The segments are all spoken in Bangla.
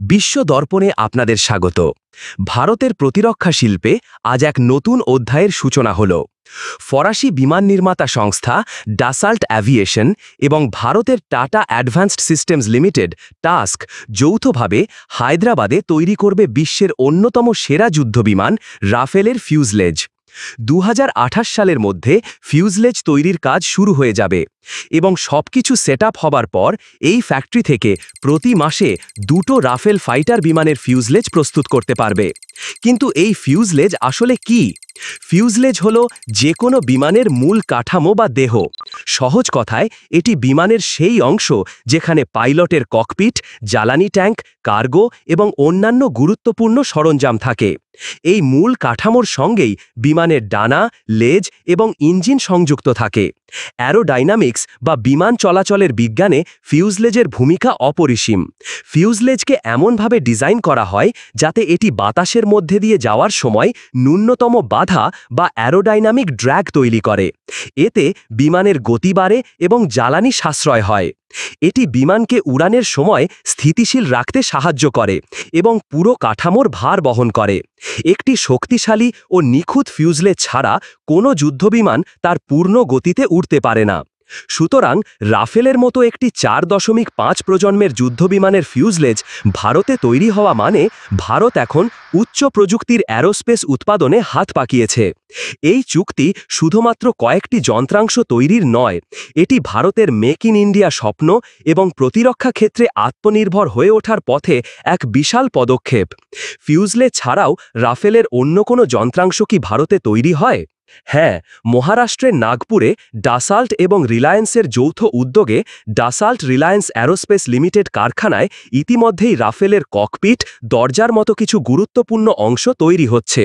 বিশ্ব দর্পণে আপনাদের স্বাগত। ভারতের প্রতিরক্ষা শিল্পে আজ এক নতুন অধ্যায়ের সূচনা হল। ফরাসি বিমান নির্মাতা সংস্থা ডাসাল্ট অ্যাভিয়েশন এবং ভারতের tata advanced systems limited task যৌথভাবে হায়দ্রাবাদে তৈরি করবে বিশ্বের অন্যতম সেরা যুদ্ধবিমান রাফেলের ফিউজলেজ। 2028 সালের মধ্যে ফিউজলেজ তৈরির কাজ শুরু হয়ে যাবে এবং সবকিছু সেটআপ হবার পর এই ফ্যাক্টরি থেকে প্রতি মাসে 2টো রাফেল ফাইটার বিমানের ফিউজলেজ প্রস্তুত করতে পারবে। কিন্তু এই ফিউজলেজ আসলে কি? ফিউজলেজ হলো যে কোনো বিমানের মূল কাঠামো বা দেহ। সহজ কথায় এটি বিমানের সেই অংশ যেখানে পাইলটের ককপিট, জ্বালানি ট্যাঙ্ক, কার্গো এবং অন্যান্য গুরুত্বপূর্ণ সরঞ্জাম থাকে। এই মূল কাঠামোর সঙ্গেই বিমানের ডানা, লেজ এবং ইঞ্জিন সংযুক্ত থাকে। অ্যারোডাইনামিক্স বা বিমান চলাচলের বিজ্ঞানে ফিউজলেজের ভূমিকা অপরিসীম। ফিউজলেজকে এমনভাবে ডিজাইন করা হয় যাতে এটি বাতাসের মধ্যে দিয়ে যাওয়ার সময় ন্যূনতম বাধা বা অ্যারোডাইনামিক ড্র্যাগ তৈরি করে। এতে বিমানের গতি বাড়ে এবং জ্বালানি সাশ্রয় হয়। এটি বিমানকে উড়ানের সময় স্থিতিশীল রাখতে সাহায্য করে এবং পুরো কাঠামোর ভার বহন করে। একটি শক্তিশালী ও নিখুঁত ফিউজলেজ ছাড়া কোনো যুদ্ধবিমান তার পূর্ণ গতিতে উড়তে পারে না। সুতরাং রাফেলের মতো একটি 4.5 প্রজন্মের যুদ্ধবিমানের ফিউজলেজ ভারতে তৈরি হওয়া মানে ভারত এখন উচ্চ প্রযুক্তির অ্যারোস্পেস উৎপাদনে হাত পাকিয়েছে। এই চুক্তি শুধুমাত্র কয়েকটি যন্ত্রাংশ তৈরির নয়, এটি ভারতের মেক ইন ইন্ডিয়া স্বপ্ন এবং প্রতিরক্ষা ক্ষেত্রে আত্মনির্ভর হয়ে ওঠার পথে এক বিশাল পদক্ষেপ। ফিউজলেজ ছাড়াও রাফেলের অন্য কোনো যন্ত্রাংশ কি ভারতে তৈরি হয়? হ্যাঁ, মহারাষ্ট্রের নাগপুরে ডাসাল্ট এবং রিলায়েন্সের যৌথ উদ্যোগে ডাসাল্ট রিলায়েন্স অ্যারোস্পেস লিমিটেড কারখানায় ইতিমধ্যেই রাফেলের ককপিট, দরজার মতো কিছু গুরুত্বপূর্ণ অংশ তৈরি হচ্ছে।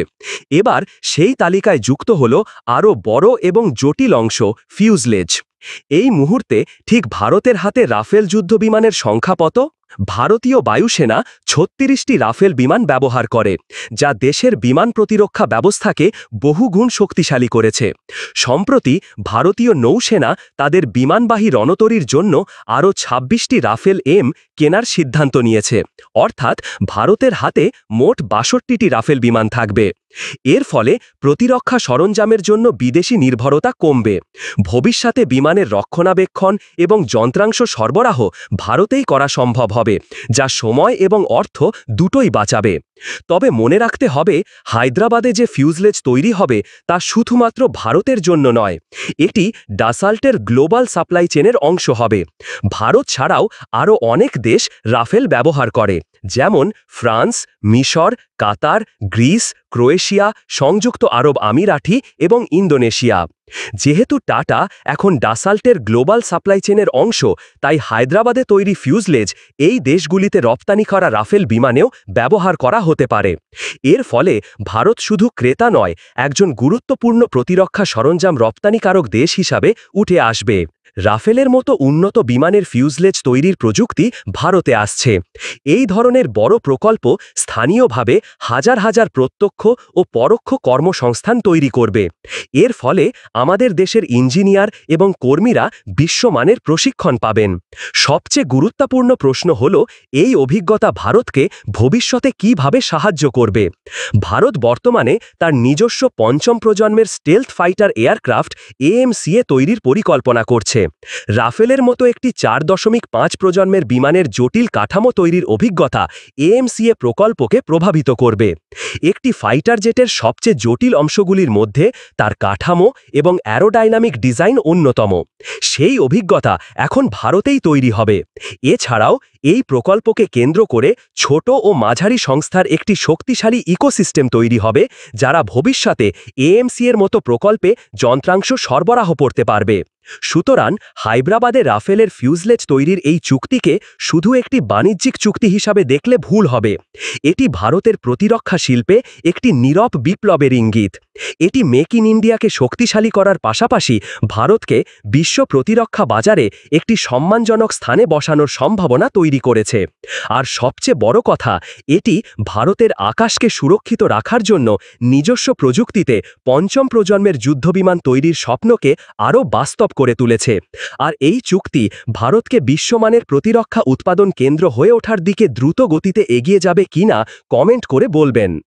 এবার সেই তালিকায় যুক্ত হল আরও বড় এবং জটিল অংশ, ফিউজলেজ। এই মুহূর্তে ঠিক ভারতের হাতে রাফেল যুদ্ধবিমানের সংখ্যা কত? ভারতীয় বায়ুসেনা 36টি রাফেল বিমান ব্যবহার করে, যা দেশের বিমান প্রতিরক্ষা ব্যবস্থাকে বহুগুণ শক্তিশালী করেছে। সম্প্রতি ভারতীয় নৌসেনা তাদের বিমানবাহী রণতরীর জন্য আরও 26টি রাফেল এম কেনার সিদ্ধান্ত নিয়েছে, অর্থাৎ ভারতের হাতে মোট 62টি রাফেল বিমান থাকবে। এর ফলে প্রতিরক্ষা সরঞ্জামের জন্য বিদেশি নির্ভরতা কমবে। ভবিষ্যতে বিমানের রক্ষণাবেক্ষণ এবং যন্ত্রাংশ সরবরাহ ভারতেই করা সম্ভব হবে, যা সময় এবং অর্থ দুটোই বাঁচাবে। তবে মনে রাখতে হবে, হায়দ্রাবাদে যে ফিউজলেজ তৈরি হবে তা শুধুমাত্র ভারতের জন্য নয়, এটি ডাসাল্টের গ্লোবাল সাপ্লাই চেনের অংশ হবে। ভারত ছাড়াও আরও অনেক দেশ রাফেল ব্যবহার করে, যেমন ফ্রান্স, মিশর, কাতার, গ্রিস, ক্রোয়েশিয়া, সংযুক্ত আরব আমিরাতি এবং ইন্দোনেশিয়া। যেহেতু টাটা এখন ডাসাল্টের গ্লোবাল সাপ্লাই চেনের অংশ, তাই হায়দ্রাবাদে তৈরি ফিউজলেজ এই দেশগুলিতে রপ্তানি করা রাফেল বিমানেও ব্যবহার করা হতে পারে। এর ফলে ভারত শুধু ক্রেতা নয়, একজন গুরুত্বপূর্ণ প্রতিরক্ষা সরঞ্জাম রপ্তানিকারক দেশ হিসাবে উঠে আসবে। রাফেলের মতো উন্নত বিমানের ফিউজলেজ তৈরির প্রযুক্তি ভারতে আসছে। এই ধরনের বড় প্রকল্প স্থানীয়ভাবে হাজার হাজার প্রত্যক্ষ ও পরোক্ষ কর্মসংস্থান তৈরি করবে। এর ফলে আমাদের দেশের ইঞ্জিনিয়ার এবং কর্মীরা বিশ্বমানের প্রশিক্ষণ পাবেন। সবচেয়ে গুরুত্বপূর্ণ প্রশ্ন হল, এই অভিজ্ঞতা ভারতকে ভবিষ্যতে কিভাবে সাহায্য করবে? ভারত বর্তমানে তার নিজস্ব 5ম প্রজন্মের স্টেলথ ফাইটার এয়ারক্রাফট AMCA তৈরির পরিকল্পনা করছে। রাফেলের মতো একটি 4.5 প্রজন্মের বিমানের জটিল কাঠামো তৈরির অভিজ্ঞতা AMCA প্রকল্পকে প্রভাবিত করবে। একটি ফাইটার জেটের সবচেয়ে জটিল অংশগুলির মধ্যে তার কাঠামো এবং অ্যারোডাইনামিক ডিজাইন অন্যতম। সেই অভিজ্ঞতা এখন ভারতেই তৈরি হবে। এছাড়াও এই প্রকল্পকে কেন্দ্র করে ছোট ও মাঝারি সংস্থার একটি শক্তিশালী ইকোসিস্টেম তৈরি হবে, যারা ভবিষ্যতে AMCA-এর মতো প্রকল্পে যন্ত্রাংশ সরবরাহ করতে পারবে। সুতরাং হায়দ্রাবাদে রাফেলের ফিউজলেজ তৈরির এই চুক্তিকে শুধু একটি বাণিজ্যিক চুক্তি হিসাবে দেখলে ভুল হবে। এটি ভারতের প্রতিরক্ষা শিল্পে একটি নীরব বিপ্লবের ইঙ্গিত। এটি মেক ইন ইন্ডিয়াকে শক্তিশালী করার পাশাপাশি ভারতকে বিশ্ব প্রতিরক্ষা বাজারে একটি সম্মানজনক স্থানে বসানোর সম্ভাবনা তৈরি তৈরি করেছে। আর সবচেয়ে বড় কথা, এটি ভারতের আকাশকে সুরক্ষিত রাখার জন্য নিজস্ব প্রযুক্তিতে পঞ্চম প্রজন্মের যুদ্ধবিমান তৈরির স্বপ্নকে আরও বাস্তব করে তুলেছে। আর এই চুক্তি ভারতকে বিশ্বমানের প্রতিরক্ষা উৎপাদন কেন্দ্র হয়ে ওঠার দিকে দ্রুত গতিতে এগিয়ে যাবে কিনা কমেন্ট করে বলবেন।